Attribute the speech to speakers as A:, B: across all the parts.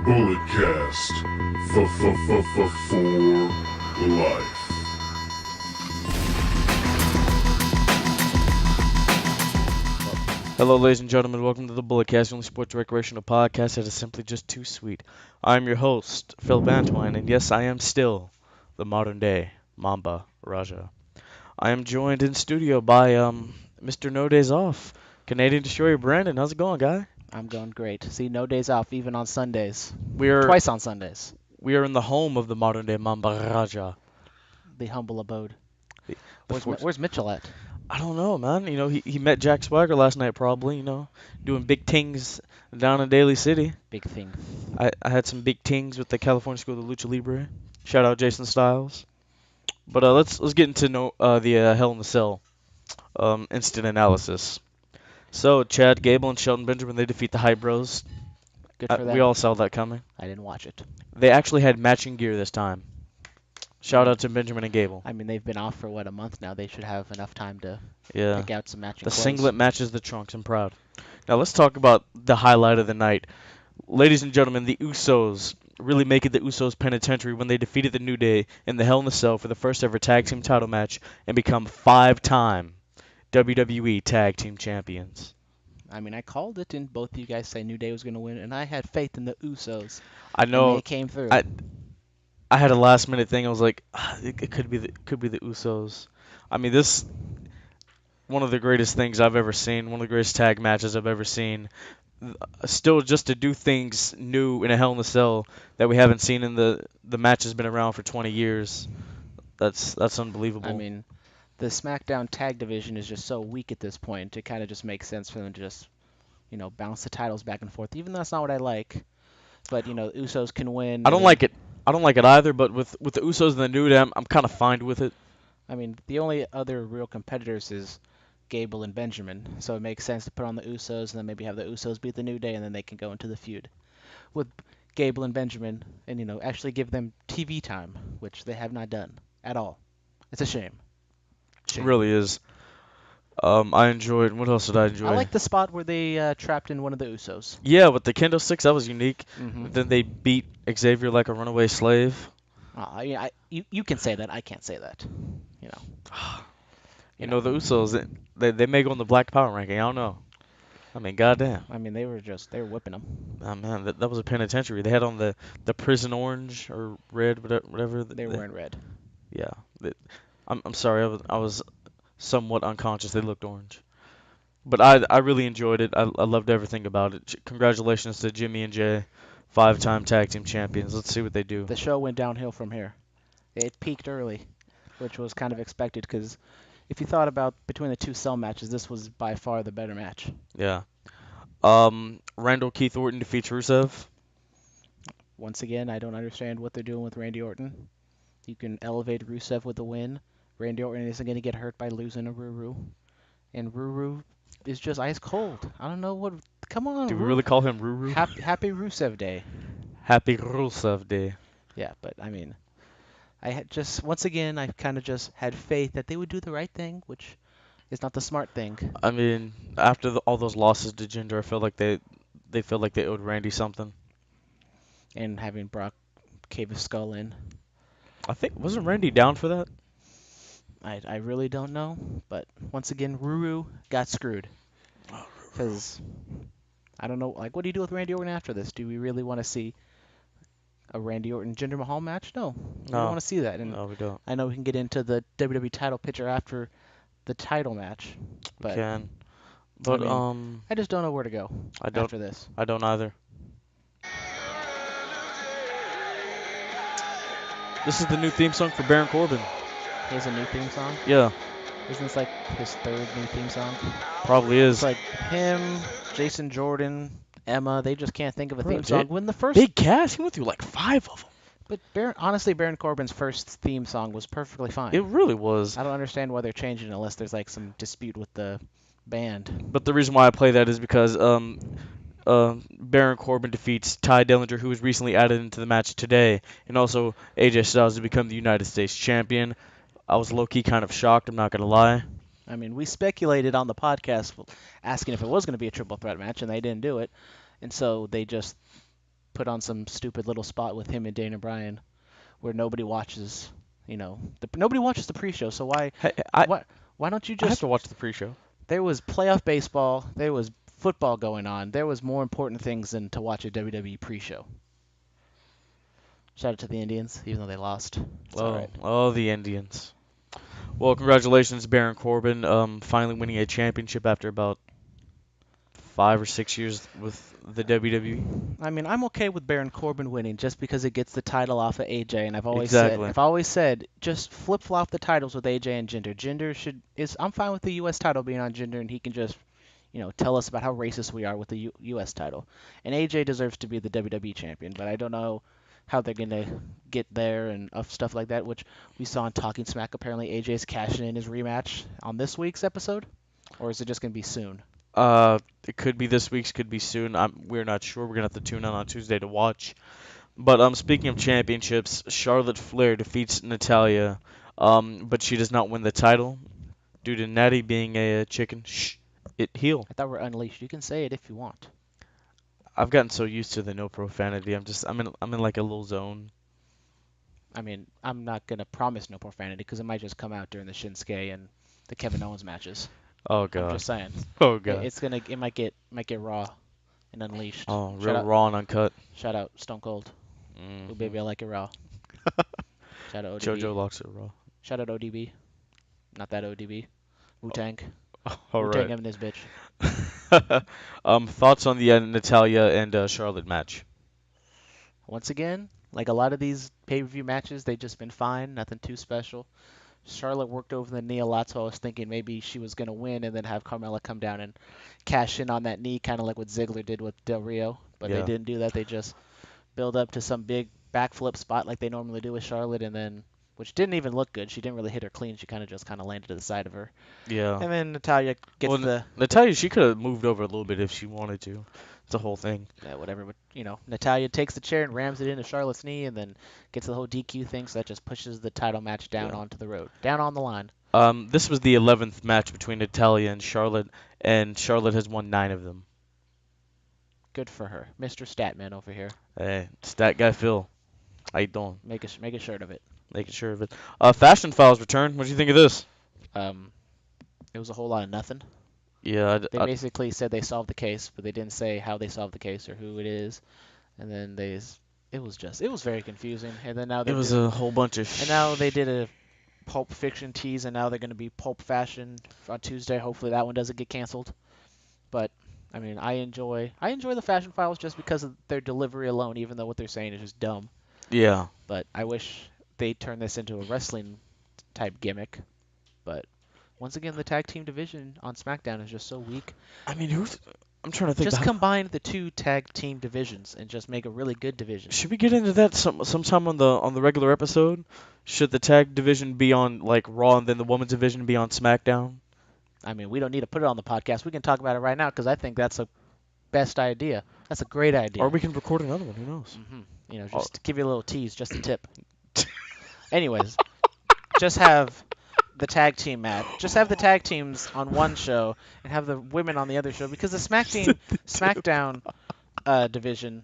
A: Bulletcast for life.
B: Hello, ladies and gentlemen. Welcome to the Bulletcast, the only sports recreational podcast that is simply just too sweet. I'm your host, Phillip Antoine, and yes, I am still the modern-day Mamba Raja. I am joined in studio by Mr. No Days Off, Canadian Destroyer Brandon. How's it going, guy?
C: I'm going great. See, no days off, even on Sundays.
B: We are
C: Twice on Sundays.
B: we are in the home of the modern-day Mamba Raja.
C: The humble abode.
B: The
C: Where's Mitchell at?
B: I don't know, man. You know, he met Jack Swagger last night, probably. You know, doing big things down in Daly City.
C: Big thing.
B: I had some big tings with the California School of Lucha Libre. Shout out Jason Styles. But let's get into the Hell in the Cell instant analysis. So Chad Gable and Sheldon Benjamin, they defeat the Hype Bros.
C: Good for them.
B: We all saw that coming.
C: I didn't watch it.
B: They actually had matching gear this time. Shout out to Benjamin and Gable.
C: I mean, they've been off for a month now. They should have enough time to pick out some matching
B: The
C: clothes.
B: singlet matches the trunks. I'm proud. Now let's talk about the highlight of the night. Ladies and gentlemen, the Usos really making the Usos penitentiary when they defeated the New Day in the Hell in the Cell for the first ever tag team title match and become 5-time WWE Tag Team Champions.
C: I mean, I called it, and both of you guys say New Day was going to win, and I had faith in the Usos.
B: I know.
C: And they came through.
B: I had a last minute thing. I was like, it could be the Usos. I mean, this one of the greatest things I've ever seen. One of the greatest tag matches I've ever seen. Still, just to do things new in a Hell in a Cell that we haven't seen in the match has been around for 20 years. That's unbelievable.
C: I mean, the SmackDown tag division is just so weak at this point. It kind of just makes sense for them to just, bounce the titles back and forth. Even though that's not what I like, but Usos can win.
B: I don't like it. I don't like it either. But with the Usos and the New Day, I'm kind of fine with it.
C: I mean, the only other real competitors is Gable and Benjamin, so it makes sense to put on the Usos and then maybe have the Usos beat the New Day and then they can go into the feud with Gable and Benjamin and actually give them TV time, which they have not done at all. It's a shame.
B: It really is. I enjoyed. What else did I enjoy?
C: I like the spot where they trapped in one of the Usos.
B: Yeah, with the kendo sticks, that was unique.
C: Mm-hmm.
B: Then they beat Xavier like a runaway slave.
C: You can say that. I can't say that.
B: You know, the Usos, they may go in the Black Power ranking. I don't know. I mean, goddamn.
C: I mean, they were whipping them.
B: Oh, man, that was a penitentiary. They had on the prison orange or red, whatever.
C: They were in red.
B: Yeah. I'm sorry. I was somewhat unconscious. They looked orange. But I really enjoyed it. I loved everything about it. Congratulations to Jimmy and Jay, 5-time tag team champions. Let's see what they do.
C: The show went downhill from here. It peaked early, which was kind of expected because if you thought about between the two Cell matches, this was by far the better match.
B: Yeah. Randall Keith Orton defeats Rusev.
C: Once again, I don't understand what they're doing with Randy Orton. You can elevate Rusev with a win. Randy Orton isn't going to get hurt by losing a Ruru. And Ruru is just ice cold. I don't know what... Come on,
B: Do we really call him Ruru?
C: Happy Rusev Day.
B: Happy Rusev Day.
C: Yeah, but I mean... once again, I kind of just had faith that they would do the right thing, which is not the smart thing.
B: I mean, after all those losses to Jinder, I feel like they felt like they owed Randy something.
C: And having Brock cave his skull in.
B: I think, wasn't Randy down for that?
C: I really don't know, but once again, Ruru got screwed. Because, I don't know, like, what do you do with Randy Orton after this? Do we really want to see a Randy Orton Jinder Mahal match? No. We don't want to see that. And
B: no, we don't.
C: I know we can get into the WWE title picture after the title match. But,
B: we can. But,
C: I just don't know where to go after this.
B: I don't either. This is the new theme song for Baron Corbin.
C: He has a new theme song?
B: Yeah.
C: Isn't this like his third new theme song?
B: Probably is.
C: It's like him, Jason Jordan, Emma, they just can't think of a theme song. When the first
B: big cast, he went through like 5 of them.
C: But honestly, Baron Corbin's first theme song was perfectly fine.
B: It really was.
C: I don't understand why they're changing it unless there's like some dispute with the band.
B: But the reason why I play that is because Baron Corbin defeats Ty Dillinger, who was recently added into the match today, and also AJ Styles to become the United States champion. I was low-key kind of shocked, I'm not going to lie.
C: I mean, we speculated on the podcast asking if it was going to be a triple threat match, and they didn't do it. And so they just put on some stupid little spot with him and Dana Bryan where nobody watches. Nobody watches the pre-show. So why
B: Hey,
C: why don't you
B: I have
C: just?
B: to watch the pre-show.
C: There was playoff baseball. There was football going on. There was more important things than to watch a WWE pre-show. Shout out to the Indians, even though they lost. It's all right.
B: Oh, the Indians. Well, congratulations, Baron Corbin, finally winning a championship after about 5 or 6 years with the WWE.
C: I mean, I'm okay with Baron Corbin winning just because it gets the title off of AJ, and I've
B: Exactly.
C: always said, just flip flop the titles with AJ and Jinder. I'm fine with the U.S. title being on Jinder, and he can just, tell us about how racist we are with the U.S. title. And AJ deserves to be the WWE champion, but I don't know how they're gonna get there and stuff like that, which we saw in Talking Smack. Apparently, AJ's cashing in his rematch on this week's episode, or is it just gonna be soon?
B: It could be this week's, could be soon. We're not sure. We're gonna have to tune in on Tuesday to watch. But speaking of championships, Charlotte Flair defeats Natalya, but she does not win the title due to Natty being a chicken. Heel.
C: I thought we're Unleashed. You can say it if you want.
B: I've gotten so used to the no profanity. I'm in like a little zone.
C: I mean, I'm not gonna promise no profanity because it might just come out during the Shinsuke and the Kevin Owens matches.
B: Oh
C: I'm
B: god.
C: just saying.
B: Oh god.
C: It might get raw and unleashed.
B: Oh, real raw and uncut.
C: Shout out Stone Cold.
B: Mm-hmm.
C: Ooh, baby, I like it raw. Shout out ODB.
B: JoJo locks it raw.
C: Shout out ODB. Not that ODB. Wu-Tang.
B: All
C: Wu-Tang
B: right.
C: having his bitch.
B: Thoughts on the Natalya and Charlotte match?
C: Once again, like a lot of these pay-per-view matches, they've just been fine. Nothing too special. Charlotte worked over the knee a lot, so I was thinking maybe she was going to win and then have Carmella come down and cash in on that knee, kind of like what Ziggler did with Del Rio. But they didn't do that. They just build up to some big backflip spot like they normally do with Charlotte, and then which didn't even look good. She didn't really hit her clean. She kind of landed to the side of her.
B: Yeah.
C: And then Natalya gets
B: Natalya, she could have moved over a little bit if she wanted to. It's the whole thing.
C: Yeah, whatever. But Natalya takes the chair and rams it into Charlotte's knee, and then gets the whole DQ thing. So that just pushes the title match down onto the road, down on the line.
B: This was the 11th match between Natalya and Charlotte has won 9 of them.
C: Good for her, Mr. Statman over here.
B: Hey, Stat Guy Phil. How you doing?
C: Make a shirt of it.
B: Making sure of it. Fashion Files return. What do you think of this?
C: It was a whole lot of nothing.
B: Yeah.
C: They basically said they solved the case, but they didn't say how they solved the case or who it is. And then it was very confusing. And then now
B: it was a whole bunch of.
C: And now they did a Pulp Fiction tease, and now they're going to be Pulp Fashion on Tuesday. Hopefully that one doesn't get canceled. But I mean, I enjoy the Fashion Files just because of their delivery alone, even though what they're saying is just dumb.
B: Yeah.
C: But I wish they turned this into a wrestling type gimmick. But once again, the tag team division on SmackDown is just so weak.
B: I mean, I'm trying to think.
C: Just combine the two tag team divisions and just make a really good division.
B: Should we get into that sometime on the regular episode? Should the tag division be on like Raw and then the women's division be on SmackDown?
C: I mean, we don't need to put it on the podcast. We can talk about it right now because I think that's a best idea. That's a great idea.
B: Or we can record another one. Who knows?
C: Mm-hmm. Just to give you a little tease, just a tip. Anyways, just have the tag team match. Just have the tag teams on one show and have the women on the other show because the SmackDown division,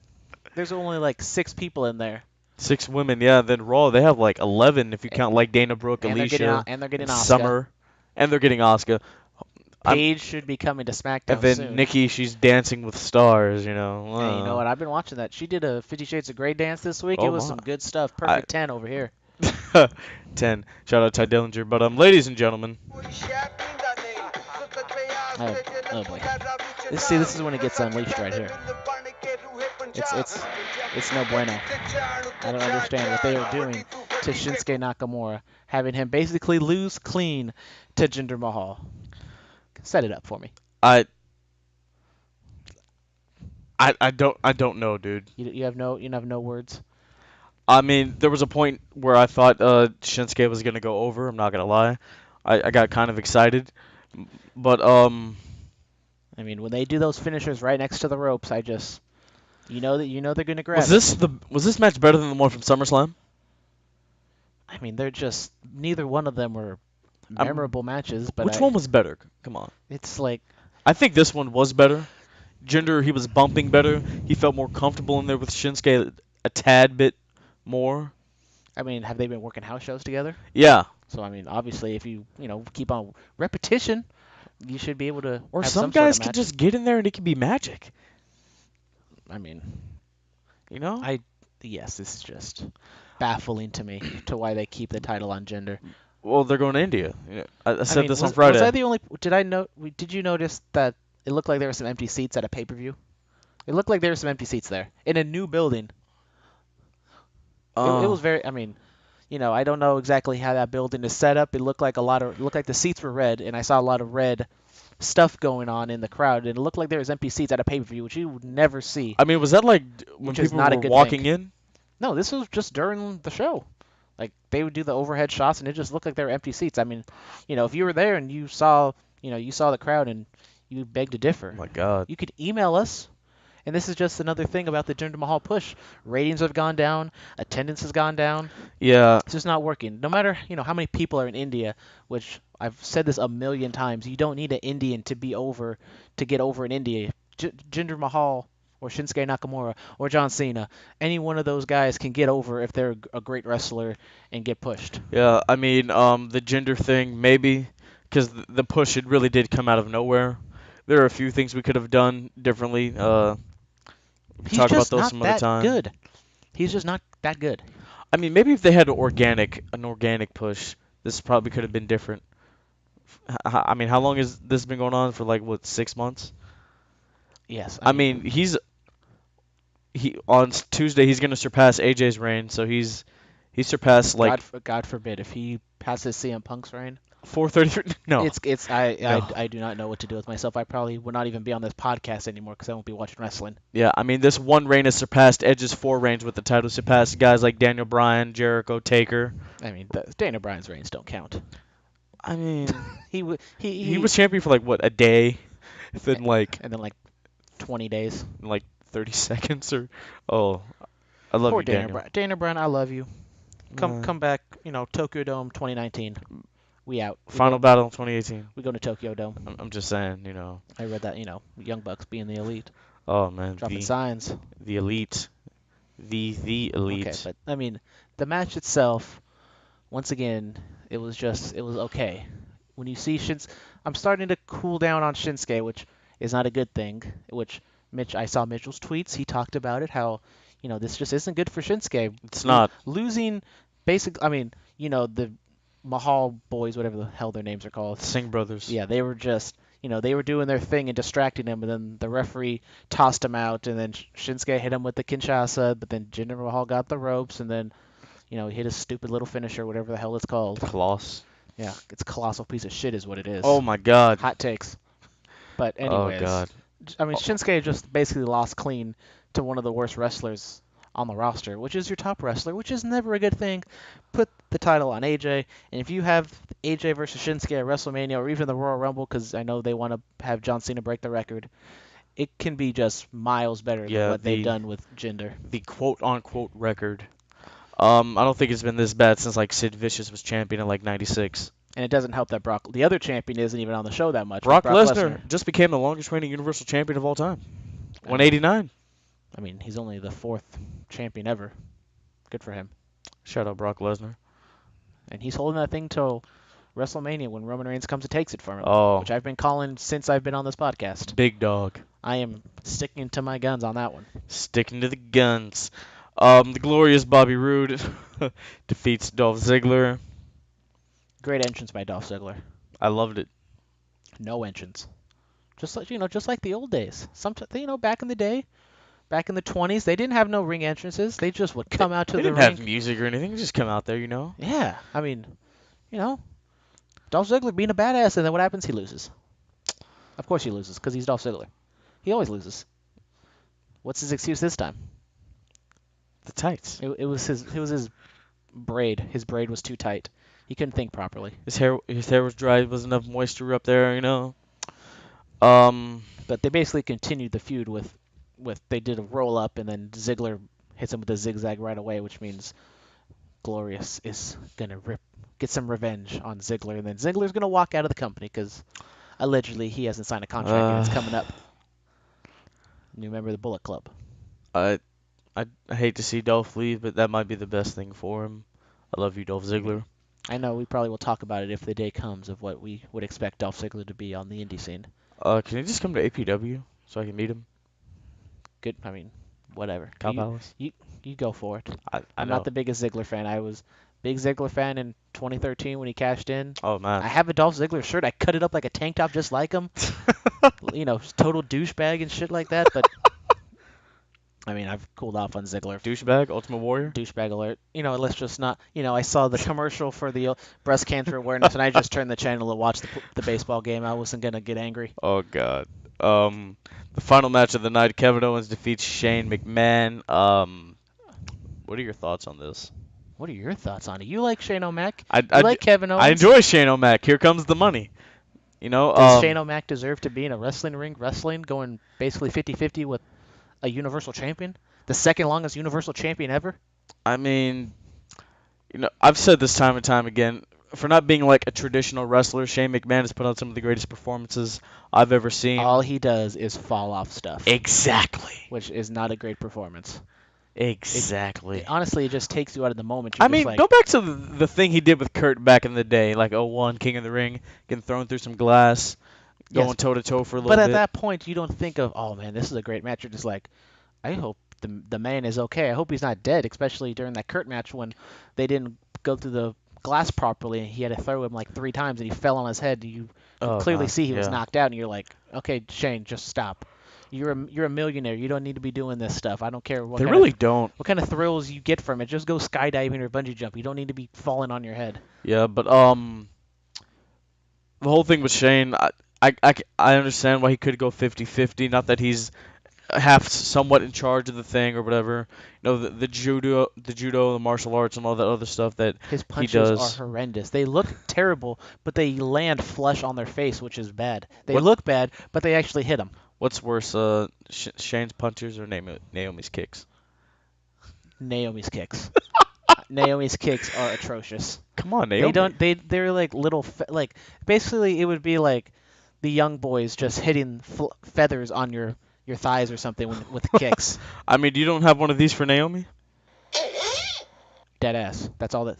C: there's only like 6 people in there.
B: 6 women, yeah. Then Raw, they have like 11 if you count like Dana Brooke, Alicia,
C: they're getting Asuka.
B: Summer, and they're getting Asuka.
C: Paige should be coming to SmackDown
B: and then
C: soon.
B: Nikki, she's dancing with stars,
C: And you know what? I've been watching that. She did a 50 Shades of Grey dance this week.
B: Oh,
C: it was some good stuff. Perfect 10 over here.
B: 10. Shout out to Dillinger. But ladies and gentlemen.
C: Oh boy. This is when it gets unleashed right here. It's no bueno. I don't understand what they are doing to Shinsuke Nakamura, having him basically lose clean to Jinder Mahal. Set it up for me.
B: I don't know, dude.
C: You have no words.
B: I mean, there was a point where I thought Shinsuke was gonna go over. I'm not gonna lie. I got kind of excited, but
C: I mean, when they do those finishers right next to the ropes, they're gonna grab.
B: Was this match better than the one from SummerSlam?
C: I mean, they're just neither one of them were memorable matches. But
B: which one was better? Come on.
C: It's like
B: I think this one was better. Jinder, he was bumping better. He felt more comfortable in there with Shinsuke a tad bit more.
C: I mean, have they been working house shows together?
B: Yeah.
C: So I mean, obviously, if you keep on repetition, you should be able to
B: Or
C: have
B: some
C: some sort of
B: guys could
C: match.
B: just get in there and it could be magic.
C: I mean,
B: You know?
C: yes, this is just baffling to me to why they keep the title on Jinder.
B: Well, they're going to India. I
C: I
B: said
C: mean,
B: this on
C: was
B: Friday.
C: I the only? Did you notice that it looked like there were some empty seats at a pay-per-view? It looked like there were some empty seats there in a new building. It was very. I mean, I don't know exactly how that building is set up. It looked like the seats were red, and I saw a lot of red stuff going on in the crowd. And it looked like there was empty seats at a pay-per-view, which you would never see.
B: I mean, was that like when
C: Which is
B: people
C: not a
B: were
C: good
B: walking
C: thing.
B: in?
C: No, this was just during the show. Like they would do the overhead shots, and it just looked like there were empty seats. I mean, if you were there and you saw the crowd and you beg to differ,
B: Oh my God.
C: you could email us. And this is just another thing about the Jinder Mahal push. Ratings have gone down, attendance has gone down.
B: Yeah.
C: It's just not working. No matter how many people are in India, which I've said this a million times, you don't need an Indian to get over in India. Jinder Mahal or Shinsuke Nakamura or John Cena, any one of those guys can get over if they're a great wrestler and get pushed.
B: Yeah. I mean, the gender thing, maybe, because the push, it really did come out of nowhere. There are a few things we could have done differently. We can
C: He's
B: talk about
C: just
B: those
C: not
B: some other
C: that
B: time.
C: good. He's just not that good.
B: I mean, maybe if they had an organic push, this probably could have been different. I mean, how long has this been going on for? Like what, 6 months?
C: Yes.
B: I mean, he on Tuesday he's gonna surpass AJ's reign, so he surpassed like
C: God forbid if he passes CM Punk's reign.
B: 433. No,
C: I do not know what to do with myself. I probably would not even be on this podcast anymore because I won't be watching wrestling.
B: yeah. I mean, this one reign has surpassed Edge's 4 reigns with the title, surpassed guys like Daniel Bryan, Jericho, Taker.
C: I mean, Daniel Bryan's reigns don't count.
B: I mean,
C: He
B: he was champion for like what, a day, then like
C: 20 days.
B: 30 seconds or I love
C: Poor
B: you,
C: Daniel
B: Daniel.
C: Bryan. Daniel Bryan, I love you.
B: Uh,
C: Come back. Tokyo Dome 2019. We out.
B: Final battle 2018.
C: We go to Tokyo Dome.
B: I'm just saying,
C: I read that. Young Bucks being the elite,
B: Oh man,
C: dropping signs.
B: the elite, the elite.
C: Okay, but I mean, the match itself, once again, it was okay. When you see I'm starting to cool down on Shinsuke, which is not a good thing. Which I saw Mitchell's tweets. He talked about it, how, this just isn't good for Shinsuke.
B: It's not.
C: Losing, the Mahal boys, whatever the hell their names are called.
B: Singh brothers.
C: Yeah, they were just, they were doing their thing and distracting him, and then the referee tossed him out, and then Shinsuke hit him with the Kinshasa, but then Jinder Mahal got the ropes, and then, he hit his stupid little finisher, whatever the hell it's called.
B: Coloss.
C: Yeah, it's a colossal piece of shit is what it is.
B: Oh my God.
C: Hot takes. But anyways,
B: Oh God.
C: I mean, Shinsuke just basically lost clean to one of the worst wrestlers on the roster, which is your top wrestler, which is never a good thing. Put the title on AJ, and if you have AJ versus Shinsuke at WrestleMania or even the Royal Rumble, because I know they want to have John Cena break the record, it can be just miles better than what they've done with Jinder.
B: The quote-unquote record. I don't think it's been this bad since like Sid Vicious was champion in like '96.
C: And it doesn't help that the other champion, isn't even on the show that much.
B: Brock Lesnar just became the longest reigning Universal Champion of all time. 189.
C: I mean, he's only the 4th champion ever. Good for him.
B: Shout out Brock Lesnar.
C: And he's holding that thing till WrestleMania when Roman Reigns comes and takes it from him.
B: Oh.
C: Which I've been calling since I've been on this podcast.
B: Big dog.
C: I am sticking to my guns on that one.
B: Sticking to the guns. The glorious Bobby Roode defeats Dolph Ziggler.
C: Great entrance by Dolph Ziggler.
B: I loved it.
C: No entrance. Just like the old days. Back in the day, back in the 20s, they didn't have no ring entrances. They just would come out to
B: They
C: the
B: didn't
C: ring.
B: have music or anything. They just come out there,
C: Yeah, I mean, Dolph Ziggler being a badass, and then what happens? He loses. Of course he loses, because he's Dolph Ziggler. He always loses. What's his excuse this time?
B: The tights.
C: It was his braid. His braid was too tight. He couldn't think properly.
B: His hair was dry. There wasn't enough moisture up there,
C: But they basically continued the feud with they did a roll up, and then Ziggler hits him with a zigzag right away, which means Glorious is gonna get some revenge on Ziggler, and then Ziggler's gonna walk out of the company because allegedly he hasn't signed a contract and it's coming up. New member of the Bullet Club.
B: I I hate to see Dolph leave, but that might be the best thing for him. I love you, Dolph Ziggler.
C: I know we probably will talk about it if the day comes of what we would expect Dolph Ziggler to be on the indie scene.
B: Can he just come to APW so I can meet him?
C: Good, I mean, whatever.
B: Cow Palace.
C: You go for it.
B: I
C: I'm
B: know.
C: not the biggest Ziggler fan. I was big Ziggler fan in 2013 when he cashed in.
B: Oh man.
C: I have a Dolph Ziggler shirt. I cut it up like a tank top just like him. Total douchebag and shit like that. But I mean, I've cooled off on Ziggler.
B: Douchebag, Ultimate Warrior.
C: Douchebag alert. Let's just not. I saw the commercial for the breast cancer awareness, and I just turned the channel to watch the baseball game. I wasn't gonna get angry.
B: Oh god. The final match of the night: Kevin Owens defeats Shane McMahon. What are your thoughts on this?
C: What are your thoughts on it? You like Shane O'Mac?
B: I
C: like Kevin Owens?
B: I enjoy Shane O'Mac. Here comes the money.
C: Does Shane O'Mac deserve to be in a wrestling ring, going basically 50-50 with a Universal Champion? The second longest Universal Champion ever?
B: I mean, I've said this time and time again. For not being like a traditional wrestler, Shane McMahon has put on some of the greatest performances I've ever seen.
C: All he does is fall off stuff.
B: Exactly.
C: Which is not a great performance.
B: Exactly.
C: Honestly, it just takes you out of the moment.
B: I mean, go back to the thing he did with Kurt back in the day, like 01, King of the Ring, getting thrown through some glass, going toe-to-toe for a little bit.
C: But at that point, you don't think of, oh, man, this is a great match. You're just like, I hope the man is okay. I hope he's not dead, especially during that Kurt match when they didn't go through the glass properly and he had to throw him like 3 times and he fell on his head. You could clearly see he was knocked out, and you're like, okay, Shane, just stop. You're a millionaire. You don't need to be doing this stuff. I don't care what.
B: They really don't.
C: What kind of thrills you get from it? Just go skydiving or bungee jump. You don't need to be falling on your head.
B: Yeah, but the whole thing with Shane, I understand why he could go 50-50. Not that he's somewhat in charge of the thing or whatever. The judo, the martial arts, and all that other stuff that
C: his punches
B: he does.
C: are horrendous. They look terrible, but they land flush on their face, which is bad. They look bad, but they actually hit them.
B: What's worse, Shane's punches or Naomi's kicks?
C: Naomi's kicks. Naomi's kicks are atrocious.
B: Come on, Naomi.
C: They're like little basically it would be like the young boys just hitting feathers on your thighs or something with kicks.
B: I mean, you don't have one of these for Naomi?
C: Dead ass. That's all that,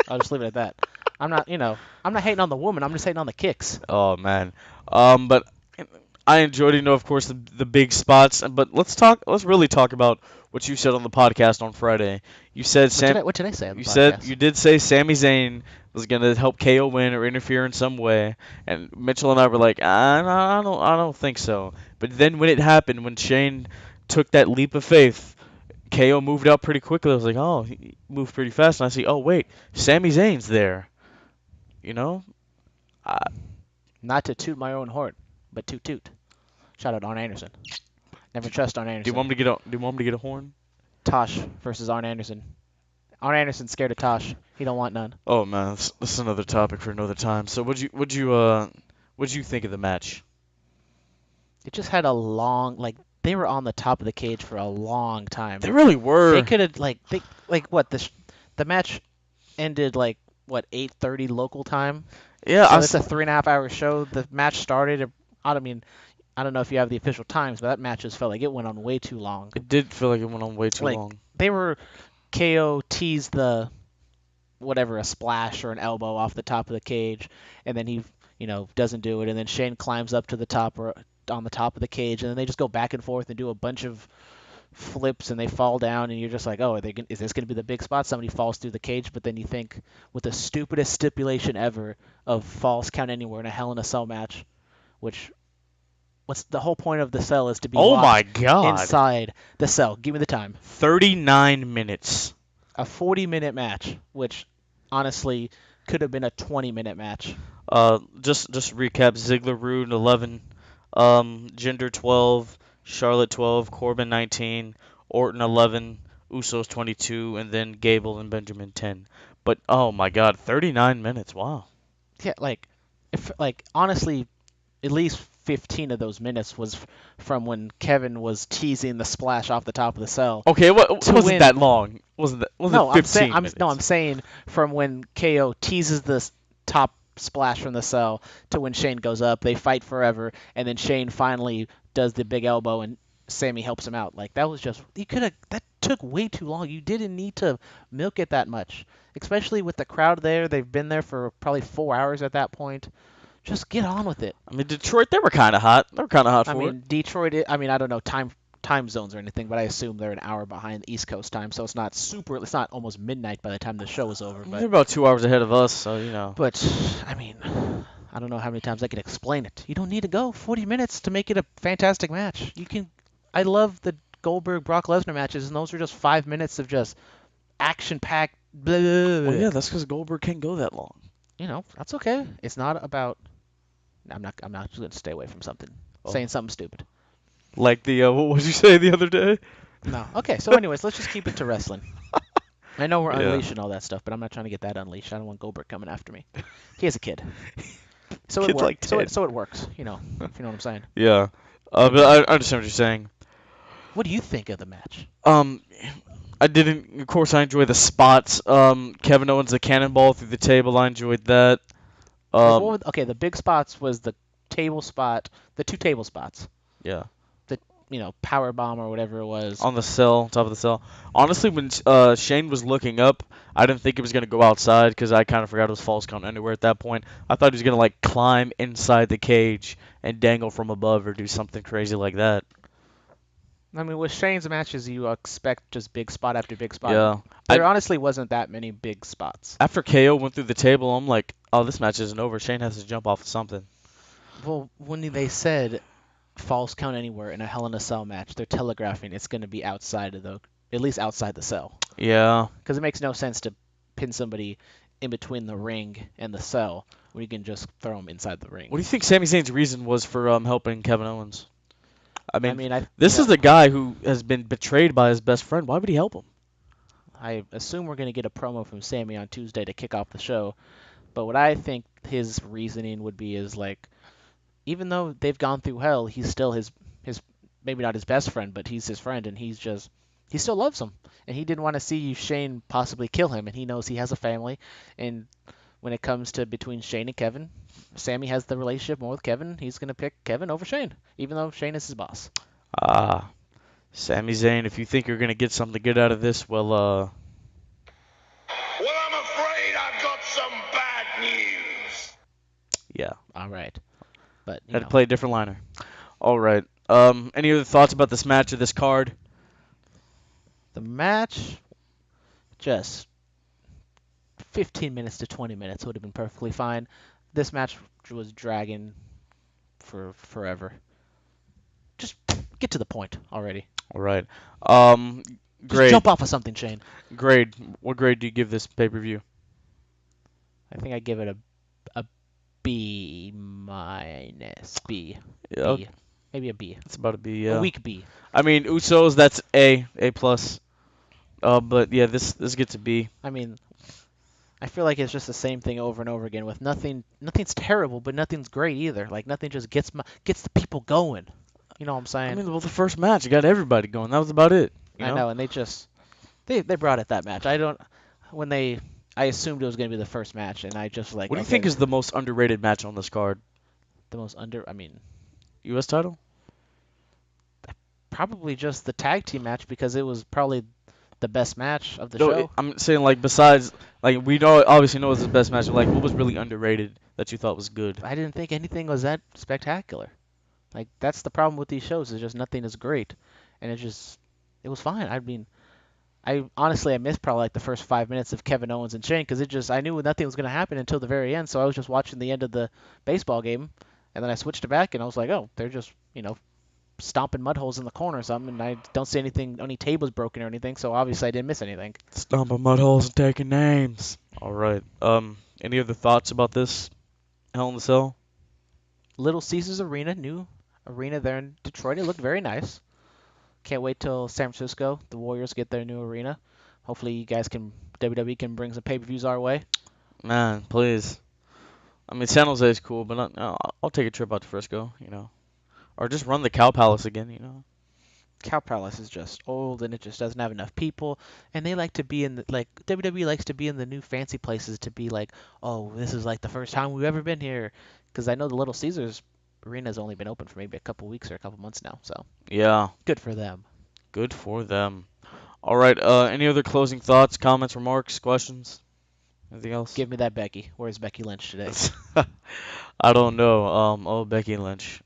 C: I'll just leave it at that. I'm not hating on the woman. I'm just hating on the kicks.
B: Oh man. But I enjoyed it, of course, the big spots. But let's really talk about what you said on the podcast on Friday. You said
C: what did I say on the podcast?
B: You did say Sami Zayn was gonna help KO win or interfere in some way, and Mitchell and I were like, I don't think so. But then when it happened, when Shane took that leap of faith, KO moved out pretty quickly. I was like, oh, he moved pretty fast, and I see, oh wait, Sami Zayn's there.
C: Not to toot my own horn, but toot. Shout out Arn Anderson. Never trust Arn Anderson.
B: Do you want me to get a horn?
C: Tosh versus Arn Anderson. Arn Anderson's scared of Tosh. He don't want none.
B: Oh man, this is another topic for another time. So what'd you think of the match?
C: It just had a long, they were on the top of the cage for a long time.
B: They really were.
C: They could have the match ended 8:30 local time.
B: Yeah,
C: so it's a 3.5 hour show. The match started. I don't know if you have the official times, but that match just felt like it went on way too long.
B: It did feel like it went on way too long.
C: KO teased a splash or an elbow off the top of the cage, and then he, doesn't do it, and then Shane climbs up to the top or on the top of the cage, and then they just go back and forth and do a bunch of flips, and they fall down, and you're just like, oh, is this going to be the big spot? Somebody falls through the cage, but then you think, with the stupidest stipulation ever of falls count anywhere in a Hell in a Cell match, which... What's the whole point of the cell is to be inside the cell. Give me the time.
B: 39 minutes.
C: A 40-minute match, which honestly could have been a 20-minute match.
B: Just recap: Ziggler, Rude 11, Jinder 12, Charlotte 12, Corbin 19, Orton 11, Usos 22, and then Gable and Benjamin 10. But oh my God, 39 minutes! Wow.
C: Yeah, honestly, at least 15 of those minutes was from when Kevin was teasing the splash off the top of the cell.
B: Okay, wasn't that long? Wasn't it 15 minutes?
C: I'm saying from when KO teases the top splash from the cell to when Shane goes up. They fight forever, and then Shane finally does the big elbow and Sammy helps him out. Like that was just that took way too long. You didn't need to milk it that much, especially with the crowd there. They've been there for probably 4 hours at that point. Just get on with it.
B: I mean, Detroit, they were kind of hot. They were kind of hot
C: I
B: for it.
C: mean, Detroit. I mean, I don't know time zones or anything, but I assume they're an hour behind East Coast time, so it's not super. It's not almost midnight by the time the show is over. But
B: They're about 2 hours ahead of us, so you know.
C: But I mean, I don't know how many times I can explain it. You don't need to go 40 minutes to make it a fantastic match. You can. I love the Goldberg Brock Lesnar matches, and those are just 5 minutes of just action-packed. Blah, blah, blah.
B: Well, yeah, that's because Goldberg can't go that long.
C: You know, that's okay. It's not about. I'm not just gonna stay away from something. Saying something stupid.
B: Like the what did you say the other day?
C: No. Okay. So, anyways, let's just keep it to wrestling. I know we're
B: Yeah.
C: unleashing all that stuff, but I'm not trying to get that unleashed. I don't want Goldberg coming after me. He is a kid. So it
B: Kid's
C: works.
B: like
C: So
B: 10.
C: it works. You know, if you know what I'm saying.
B: Yeah. But I understand what you're saying.
C: What do you think of the match?
B: I didn't. Of course, I enjoy the spots. Kevin Owens, the cannonball through the table. I enjoyed that.
C: Okay, the big spots was the table spot, the two table spots.
B: Yeah.
C: The power bomb or whatever it was.
B: On the cell, top of the cell. Honestly, when Shane was looking up, I didn't think it was gonna go outside because I kind of forgot it was false count anywhere at that point. I thought he was gonna like climb inside the cage and dangle from above or do something crazy like that.
C: I mean, with Shane's matches, you expect just big spot after big spot.
B: Yeah.
C: There honestly wasn't that many big spots.
B: After KO went through the table, I'm like, oh, this match isn't over. Shane has to jump off of something.
C: Well, when they said false count anywhere in a Hell in a Cell match, they're telegraphing it's going to be outside of at least outside the cell.
B: Yeah.
C: Because it makes no sense to pin somebody in between the ring and the cell when you can just throw them inside the ring.
B: What do you think Sami Zayn's reason was for helping Kevin Owens? I mean, this
C: you
B: is
C: know,
B: the guy who has been betrayed by his best friend. Why would he help him?
C: I assume we're going to get a promo from Sami on Tuesday to kick off the show. But what I think his reasoning would be is like, even though they've gone through hell, he's still his maybe not his best friend, but he's his friend, and he still loves him, and he didn't want to see Shane possibly kill him, and he knows he has a family, and when it comes to between Shane and Kevin, Sami has the relationship more with Kevin. He's gonna pick Kevin over Shane, even though Shane is his boss.
B: Sami Zayn, if you think you're gonna get something good out of this, well,
A: Well, I'm afraid I've got some bad news.
B: yeah,
C: All right, but
B: had to play a different liner. All right. Any other thoughts about this match or this card?
C: the match, just 15 minutes to 20 minutes would have been perfectly fine. This match was dragging for forever. Just get to the point already.
B: All right.
C: Just
B: Grade.
C: jump off of something, Shane.
B: Grade. What grade do you give this pay-per-view?
C: I think I give it a B minus B.
B: Yeah,
C: B. Maybe a B.
B: it's about a B. Yeah.
C: A weak B.
B: I mean, Usos, that's A plus. But yeah, this gets a B.
C: I mean, I feel like it's just the same thing over and over again with nothing's terrible, but nothing's great either. Like nothing just gets the people going. You know what I'm saying?
B: I mean, well, the first match, it got everybody going. That was about it.
C: I know, and they brought it that match. I assumed it was going to be the first match, and I just like.
B: What do you think is the most underrated match on this card?
C: the most under? I mean,
B: U.S. title?
C: probably just the tag team match because it was probably the best match of the show.
B: I'm saying like besides like we obviously know it's the best match. But, like what was really underrated that you thought was good?
C: I didn't think anything was that spectacular. Like that's the problem with these shows is just nothing is great, and it was fine. I mean, I honestly missed probably like the first 5 minutes of Kevin Owens and Shane because I knew nothing was going to happen until the very end. So I was just watching the end of the baseball game, and then I switched it back and I was like, oh, they're just stomping mud holes in the corner or something, and I don't see any tables broken or anything. So obviously I didn't miss anything.
B: Stomping mud holes and taking names. All right. Any other thoughts about this Hell in the Cell?
C: Little Caesars Arena, new arena there in Detroit. It looked very nice. Can't wait till San Francisco, the Warriors get their new arena. Hopefully you guys WWE can bring some pay-per-views our way.
B: Man, please. I mean, San Jose is cool, but I'll take a trip out to Frisco, or just run the Cow Palace again,
C: Cow Palace is just old and it just doesn't have enough people, and they like to be WWE likes to be in the new fancy places to be like, oh, this is like the first time we've ever been here, because I know the Little Caesars arena's only been open for maybe a couple weeks or a couple months now, so
B: Yeah,
C: good for them.
B: good for them. All right, any other closing thoughts, comments, remarks, questions? Anything else?
C: Give me that Becky. Where's Becky Lynch today?
B: I don't know. Becky Lynch.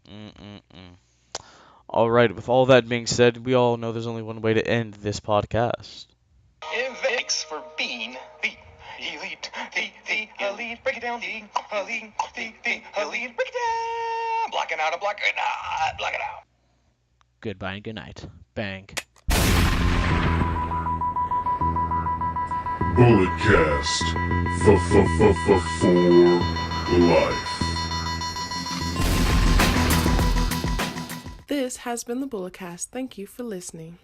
B: All right, with all that being said, we all know there's only one way to end this podcast.
A: And thanks for being the elite, the elite. Break it down, the elite, the elite. Break it down. Block it out, block it out, block it out.
C: Goodbye and good night. Bang.
D: Bulletcast for life.
E: This has been the Bulletcast. Thank you for listening.